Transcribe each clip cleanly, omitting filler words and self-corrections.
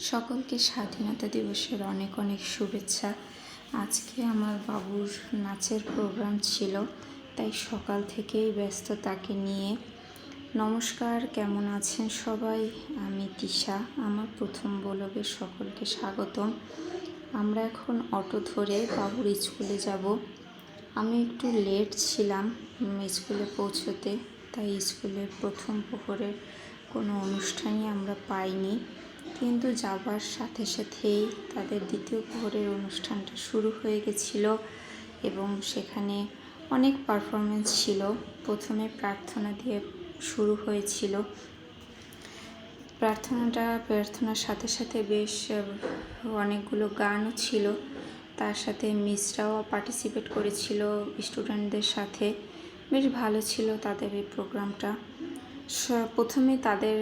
সকলকে স্বাধীনতা দিবসের অনেক অনেক শুভেচ্ছা। আজকে আমার বাবুর নাচের প্রোগ্রাম ছিল, তাই সকাল থেকেই ব্যস্ত তাকে নিয়ে। নমস্কার, কেমন আছেন সবাই? আমি তিশা। আমার প্রথম ব্লগে সকলকে স্বাগতম। আমরা এখন অটো ধরে বাবুর স্কুলে যাব। আমি একটু লেট ছিলাম স্কুলে পৌঁছতে, তাই স্কুলের প্রথম প্রহরের কোনো অনুষ্ঠানই আমরা পাইনি, কিন্তু যাবার সাথে সাথেই তাদের দ্বিতীয় প্রহরের অনুষ্ঠানটা শুরু হয়ে গেছিল এবং সেখানে অনেক পারফরমেন্স ছিল। প্রথমে প্রার্থনা দিয়ে শুরু হয়েছিল। প্রার্থনার সাথে সাথে বেশ অনেকগুলো গানও ছিল, তার সাথে মিসরাও পার্টিসিপেট করেছিল স্টুডেন্টদের সাথে। বেশ ভালো ছিল তাদের এই প্রোগ্রামটা। প্রথমে তাদের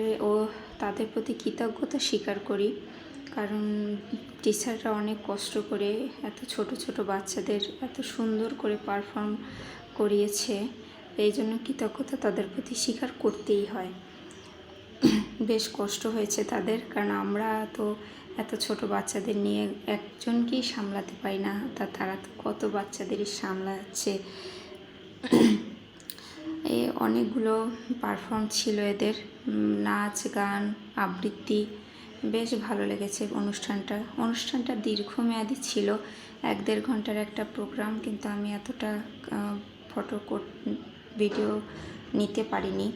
প্রতি কৃতজ্ঞতা স্বীকার করি, কারণ টিচাররা অনেক কষ্ট করে এত ছোট ছোট বাচ্চাদের এত সুন্দর করে পারফর্ম করিয়েছে। এই জন্য কৃতজ্ঞতা তাদের প্রতি স্বীকার করতেই হয়। বেশ কষ্ট হয়েছে তাদের, কারণ আমরা তো এত ছোট বাচ্চাদের নিয়ে একজনকেই সামলাতে পারি না, তারা তো কত বাচ্চাদেরই সামলাচ্ছে। অনেকগুলো পারফর্ম ছিল এদের, নাচ, গান, আবৃত্তি। বেশ ভালো লেগেছে অনুষ্ঠানটা দীর্ঘমেয়াদী ছিল, 1-1.5 ঘন্টার একটা প্রোগ্রাম, কিন্তু আমি এতটা ভিডিও নিতে পারিনি।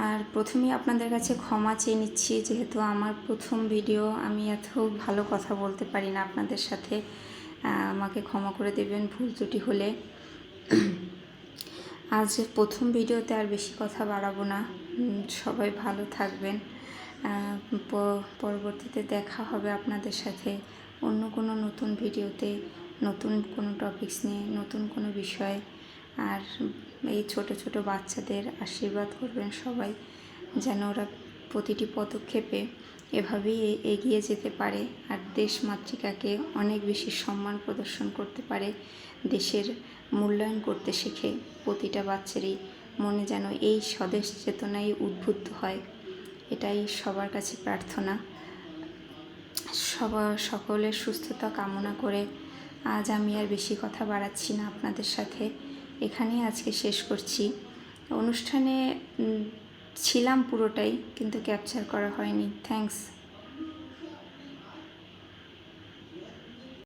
আর প্রথমেই আপনাদের কাছে ক্ষমা চেয়ে নিচ্ছি, যেহেতু আমার প্রথম ভিডিও, আমি এত ভালো কথা বলতে পারি না আপনাদের সাথে। আমাকে ক্ষমা করে দেবেন ভুল ত্রুটি হলে। আজ প্রথম ভিডিওতে আর বেশি কথা বাড়াবো না। সবাই ভালো থাকবেন। পরবর্তীতে দেখা হবে আপনাদের সাথে অন্য কোনো নতুন ভিডিওতে, নতুন কোনো টপিকস নিয়ে, নতুন কোনো বিষয়। আর এই ছোট ছোট বাচ্চাদের আশীর্বাদ করবেন সবাই, যেন ওরা প্রতিটি পদক্ষেপে এভাবেই এগিয়ে যেতে পারে আর দেশ মাতৃকাকে অনেক বেশি সম্মান প্রদর্শন করতে পারে, দেশের মূল্যায়ন করতে শেখে। প্রতিটা বাচ্চারই মনে যেন এই স্বদেশ চেতনাই উদ্বুদ্ধ হয়, এটাই সবার কাছে প্রার্থনা। সকলের সুস্থতা কামনা করে আজ আমি আর বেশি কথা বাড়াচ্ছি না আপনাদের সাথে, এখানেই আজকে শেষ করছি। অনুষ্ঠানে ছিলাম পুরোটাই, কিন্তু ক্যাপচার করা হয়নি। থ্যাঙ্কস।